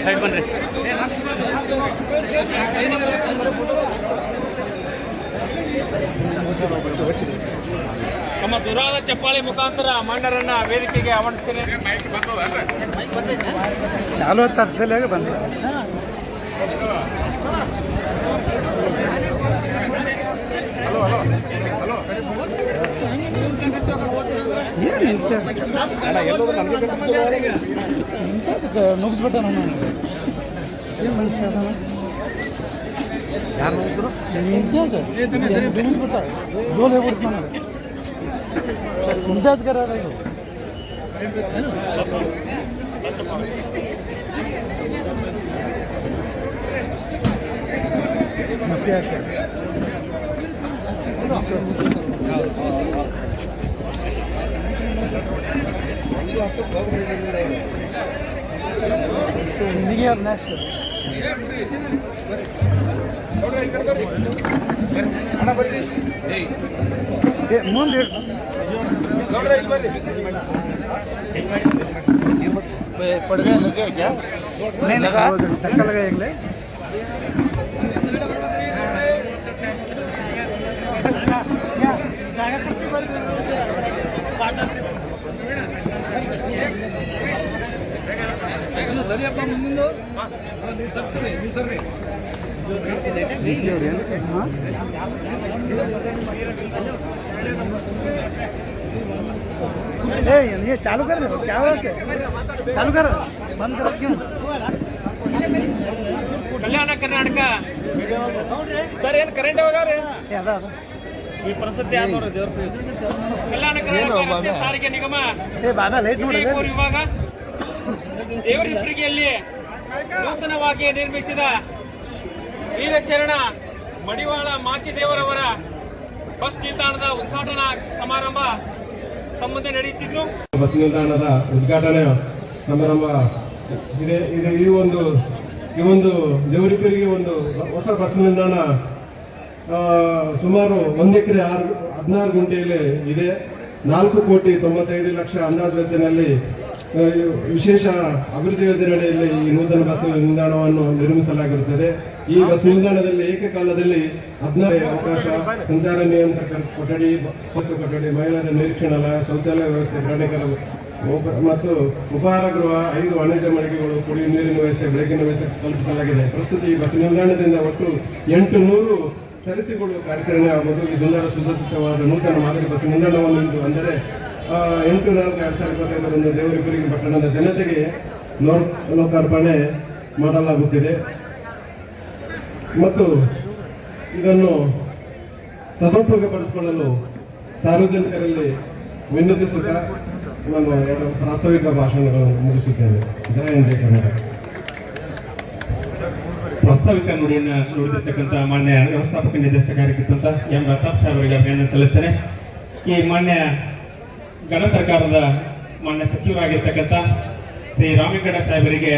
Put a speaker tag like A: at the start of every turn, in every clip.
A: Side ಬನ್ರಿ. ನಮ್ಮ ದುರಾದ ಚಪ್ಪಾಳೆ ಮುಖಾಂತರ ಮಾನ್ಯರನ್ನ ವೇದಿಕೆಗೆ ಆಹ್ವಾನಿಸ್ತೇನೆ.
B: ಚಾಲು ತಪ್ಪಿಸಲಾಗ ಬಂದ ಮುಗಿಸ್ಬಿಟ್ಟ ನಾನು ಏನು ಮನುಷ್ಯ ಯಾರು ಮುಗಿದ್ರು ಮುಗಿಸ್ಬಿಟ್ಟ ಗೋಲ್ ಹೋಗ್ಬಿಡ್ತು ನಾನು ಮುಂದಾಜ್ಗಾರ ನೆಕ್ಸ್ಟ್ ಮುಂದೆ पड़ गया लगे क्या नहीं लगा धक्का लगा एक सरी अपना मुंदो ये चालू कर क्या हो से चालू कर बंद कर क्यों
A: ಕಲ್ಯಾಣ ಕರ್ನಾಟಕ ಸರ್ ಏನು ಕರೆಂಟ್ ಹೋಗಾರ ಈ ಪರಿಸ್ಥಿತಿ ಯಾರು ದೇವ್ರ ಕಲ್ಯಾಣ ಕರ್ನಾಟಕ ರಸ್ತೆ ಸಾರಿಗೆ ನಿಗಮ ವಿಭಾಗ ದೇವರಿಪ್ಪರಿಗೆಯಲ್ಲಿ ನೂತನವಾಗಿ ನಿರ್ಮಿಸಿದ ವೀರಶರಣ ಮಡಿವಾಳ ಮಾಚಿದೇವರವರ ಬಸ್ ನಿಲ್ದಾಣದ ಉದ್ಘಾಟನಾ ಸಮಾರಂಭ ಮುಂದೆ ನಡೆಯುತ್ತಿದ್ದು
C: ಬಸ್ ನಿಲ್ದಾಣದ ಉದ್ಘಾಟನಾ ಸಮಾರಂಭ ಇದೆ. ಈ ಒಂದು ದೇವರಿಪ್ಪರಿಗೆ ಒಂದು ಹೊಸ ಬಸ್ ನಿಲ್ದಾಣ ಸುಮಾರು 1 ಎಕರೆ 16 ಗುಂಟೆಯಲ್ಲಿ ಇದೆ. 4,95,00,000 ಅಂದಾಜು ವೆಚ್ಚದಲ್ಲಿ ವಿಶೇಷ ಅಭಿವೃದ್ಧಿ ಯೋಜನೆಯಲ್ಲಿ ಈ ನೂತನ ಬಸ್ ನಿಲ್ದಾಣವನ್ನು ನಿರ್ಮಿಸಲಾಗಿರುತ್ತದೆ. ಈ ಬಸ್ ನಿಲ್ದಾಣದಲ್ಲಿ ಏಕಕಾಲದಲ್ಲಿ 16 ಅವಕಾಶ, ಸಂಚಾರ ನಿಯಂತ್ರಕ ಕೊಠಡಿ, ಬಸ್ ಕೊಠಡಿ, ಮಹಿಳೆಯರ ನಿರೀಕ್ಷಣಾಲಯ, ಶೌಚಾಲಯ ವ್ಯವಸ್ಥೆ, ಪ್ರಯಾಣಿಕರ ಮತ್ತು ಉಪಹಾರ ಗೃಹ, 5 ವಾಣಿಜ್ಯ ಮಳಿಗೆಗಳು, ಕುಡಿಯುವ ನೀರಿನ ವ್ಯವಸ್ಥೆ, ಬೆಳಕಿನ ವ್ಯವಸ್ಥೆ ಕಲ್ಪಿಸಲಾಗಿದೆ. ಪ್ರಸ್ತುತ ಈ ಬಸ್ ನಿಲ್ದಾಣದಿಂದ ಒಟ್ಟು 800 ಸರತಿಗಳು ಕಾರ್ಯಾಚರಣೆ ಆಗುವುದು. ಈ ಸುಂದರ ಸುಸಜ್ಜಿತವಾದ ನೂತನ ಮಾದರಿ ಬಸ್ ನಿಲ್ದಾಣವನ್ನು ಅಂದರೆ 8/4/2025 ದೇವರಿಪ್ಪರಿಗೆ ಪಟ್ಟಣದ ಜನತೆಗೆ ಲೋಕಾರ್ಪಣೆ ಮಾಡಲಾಗುತ್ತಿದೆ ಮತ್ತು ಇದನ್ನು ಸದುಪಯೋಗಪಡಿಸಿಕೊಳ್ಳಲು ಸಾರ್ವಜನಿಕರಲ್ಲಿ ವಿನಂತಿಸುತ್ತಾ ನಾನು 2 ಪ್ರಾಸ್ತಾವಿಕ ಭಾಷಣಗಳನ್ನು ಮುಗಿಸುತ್ತೇನೆ. ಜಯ ಹಿಂದ್ ಜೈ ಕರ್ನಾಟಕ.
A: ಪ್ರಾಸ್ತಾವಿಕ ನುಡಿಯನ್ನು ನುಡಿದಿರ್ತಕ್ಕಂಥ ಮಾನ್ಯ ವ್ಯವಸ್ಥಾಪಕ ನಿರ್ದೇಶಕರಾಗಿರ್ತಂತ ಎಂ ಪ್ರತಾಪ್ ಸಾಹೇಬ್ ಅವರಿಗೆ ಅಭಿನಂದನೆ ಸಲ್ಲಿಸ್ತೇನೆ. ಈ ಮಾನ್ಯ ಘನ ಸರ್ಕಾರದ ಮಾನ್ಯ ಸಚಿವರಾಗಿರ್ತಕ್ಕಂಥ ಶ್ರೀ ರಾಮೇಗೌಡ ಸಾಹೇಬರಿಗೆ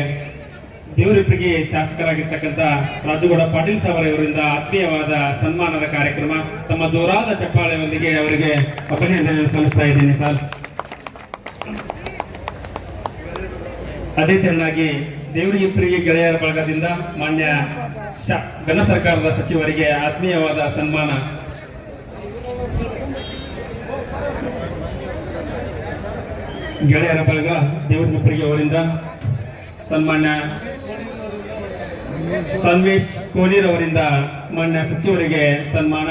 A: ದೇವರಿಪ್ಪರಿಗೆ ಶಾಸಕರಾಗಿರ್ತಕ್ಕಂಥ ರಾಜುಗೌಡ ಪಾಟೀಲ್ ಸಾಹೇಬ್ ಅವರಿಂದ ಆತ್ಮೀಯವಾದ ಸನ್ಮಾನದ ಕಾರ್ಯಕ್ರಮ. ತಮ್ಮ ಜೋರಾದ ಚಪ್ಪಾಳೆಯೊಂದಿಗೆ ಅವರಿಗೆ ಅಭಿನಂದನೆ ಸಲ್ಲಿಸ್ತಾ ಇದ್ದೀನಿ ಸರ್. ಅದೇ ತೆರನಾಗಿ ದೇವರಿಪ್ಪರಿಗೆ ಗೆಳೆಯರ ಬಳಗದಿಂದ ಮಾನ್ಯ ಘನ ಸರ್ಕಾರದ ಸಚಿವರಿಗೆ ಆತ್ಮೀಯವಾದ ಸನ್ಮಾನ. ಗೆಳೆಯರ ಬಳಗ ದೇವರಿಪ್ಪರಿಗೆ ಅವರಿಂದ ಸನ್ಮಾನ್ಯ ಸನ್ವೇಶ್ ಕೋಲೀರ್ ಅವರಿಂದ ಮಾನ್ಯ ಸಚಿವರಿಗೆ ಸನ್ಮಾನ.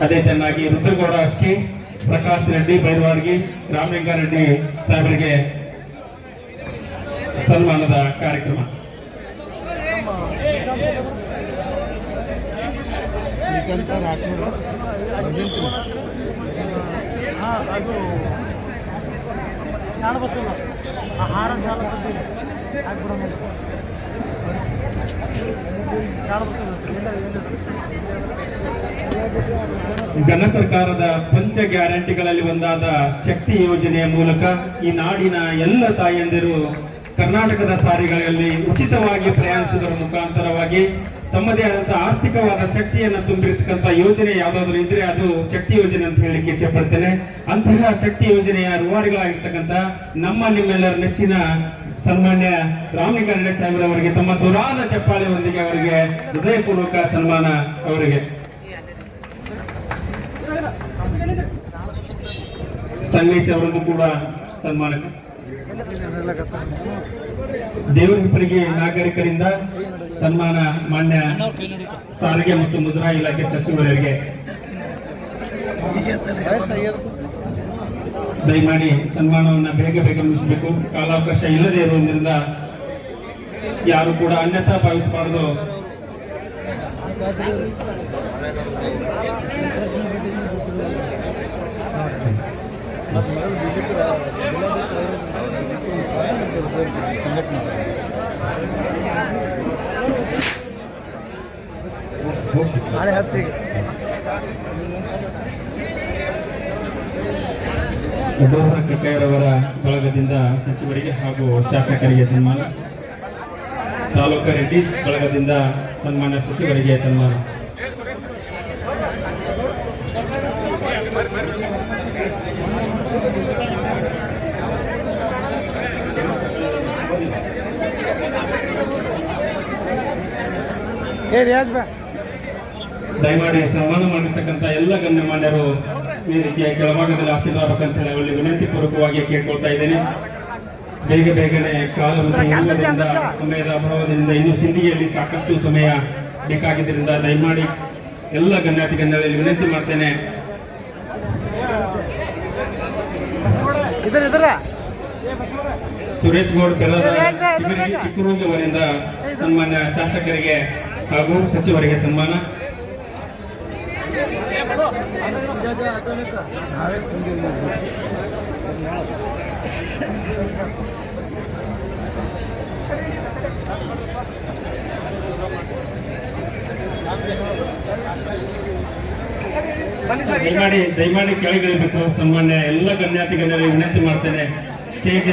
A: ಅದೇ ಚೆನ್ನಾಗಿ ರುದ್ರಗೌಡ ಅಸ್ಕಿ, ಪ್ರಕಾಶ್ ರೆಡ್ಡಿ ಬೈರ್ವಾಡ್ಗಿ, ರಾಮಲಿಂಗಾರೆಡ್ಡಿ ಸಾಹೇಬರಿಗೆ ಸನ್ಮಾನದ ಕಾರ್ಯಕ್ರಮ.
B: ಶಾಣ ಬಸ್ಸಲ್ಲ ಆ ಹಾರ ಶಾಲ ಬಂದಿಲ್ಲ ಆಗ್ಬಿಡೋಣ ಶಾಣ ಬಸ್ಸಲ್ಲ
A: ಘನ ಸರ್ಕಾರದ ಪಂಚ ಗ್ಯಾರಂಟಿಗಳಲ್ಲಿ ಒಂದಾದ ಶಕ್ತಿ ಯೋಜನೆಯ ಮೂಲಕ ಈ ನಾಡಿನ ಎಲ್ಲ ತಾಯಂದಿರು ಕರ್ನಾಟಕದ ಸಾರಿಗೆಗಳಲ್ಲಿ ಉಚಿತವಾಗಿ ಪ್ರಯಾಣಿಸುವುದರ ಮುಖಾಂತರವಾಗಿ ತಮ್ಮದೇ ಆದಂತಹ ಆರ್ಥಿಕವಾದ ಶಕ್ತಿಯನ್ನು ತುಂಬಿರತಕ್ಕಂಥ ಯೋಜನೆ ಯಾವುದಾದ್ರೂ ಇದ್ರೆ ಅದು ಶಕ್ತಿ ಯೋಜನೆ ಅಂತ ಹೇಳಲಿಕ್ಕೆ ಇಚ್ಛೆ ಪಡ್ತೇನೆ. ಅಂತಹ ಶಕ್ತಿ ಯೋಜನೆಯ ರೂವಾರಿಗಳಾಗಿರ್ತಕ್ಕಂಥ ನಿಮ್ಮೆಲ್ಲರ ನೆಚ್ಚಿನ ಸನ್ಮಾನ್ಯ ರಾಮಲಿಂಗಾರೆಡ್ಡಿ ಸಾಹೇಬ್ರವರಿಗೆ ತಮ್ಮ ಜೋರಾದ ಚಪ್ಪಾಳೆಯೊಂದಿಗೆ ಅವರಿಗೆ ಹೃದಯಪೂರ್ವಕ ಸನ್ಮಾನ. ಅವರಿಗೆ ಸಂಗಮೇಶ್ ಅವರನ್ನು ಕೂಡ ಸನ್ಮಾನ. ದೇವರಿಪ್ಪರಿಗೆ ನಾಗರಿಕರಿಂದ ಸನ್ಮಾನ ಮಾನ್ಯ ಸಾರಿಗೆ ಮತ್ತು ಮುಜರಾಯಿ ಇಲಾಖೆ ಸಚಿವರಿಗೆ. ದಯಮಾಡಿ ಸನ್ಮಾನವನ್ನು ಬೇಗ ಬೇಗ ಮುಗಿಸಬೇಕು. ಕಾಲಾವಕಾಶ ಇಲ್ಲದೆ ಇರುವುದರಿಂದ ಯಾರು ಕೂಡ ಅನ್ಯಥಾ ಭಾವಿಸಬಾರದು.
B: ನಾಳೆ ಹತ್ತಿಗೆ
A: ಉಡೋರ ಕಕ್ಕಯ್ಯರವರ ಬಳಗದಿಂದ ಸಚಿವರಿಗೆ ಹಾಗೂ ಶಾಸಕರಿಗೆ ಸನ್ಮಾನ. ತಾಲೂಕು ರೆಡ್ಡಿ ಬಳಗದಿಂದ ಸನ್ಮಾನ ಸಚಿವರಿಗೆ ಸನ್ಮಾನ.
B: ರಿಯಾಜ್ ಬಾ
A: ದಯಮಾಡಿ ಸನ್ಮಾನ ಮಾಡಿರ್ತಕ್ಕಂಥ ಎಲ್ಲ ಗಣ್ಯಮಾನ್ಯರು ವೇದಿಕೆಯ ಕೆಳಭಾಗದಲ್ಲಿ ಆಶೀರ್ವಾದಕ್ಕಂತ ಹೇಳಿ ವಿನಂತಿ ಪೂರ್ವಕವಾಗಿ ಕೇಳ್ಕೊಳ್ತಾ ಇದ್ದೇನೆ. ಬೇಗ ಬೇಗನೆ ಕಾಲವನ್ನು ಇರುವುದರಿಂದ ಸಮಯದ ಅಭಾವದಿಂದ ಇನ್ನು ಸಿಂಧಿಗೆಯಲ್ಲಿ ಸಾಕಷ್ಟು ಸಮಯ ಬೇಕಾಗಿದ್ದರಿಂದ ದಯಮಾಡಿ ಎಲ್ಲ ಗಣ್ಯಾತಿ ಗಣ್ಯರಲ್ಲಿ ವಿನಂತಿ ಮಾಡ್ತೇನೆ. ಸುರೇಶ್ ಗೌಡ್ ಬೆಲ್ಲದ ಚಿಕ್ಕರುಗಿ ಅವರಿಂದ ಸನ್ಮಾನ್ಯ ಶಾಸಕರಿಗೆ ಹಾಗೂ ಸಚಿವರಿಗೆ ಸನ್ಮಾನ. ದಯಮಾಡಿ ಕೆಳಗಿಳಿಬೇಕು. ಸನ್ಮಾನ್ಯ ಎಲ್ಲ ಗಣ್ಯಾತಿ ಗಣ್ಯರಿಗೆ ವಿನಂತಿ ಮಾಡ್ತೇನೆ. ಸ್ಟೇಜ್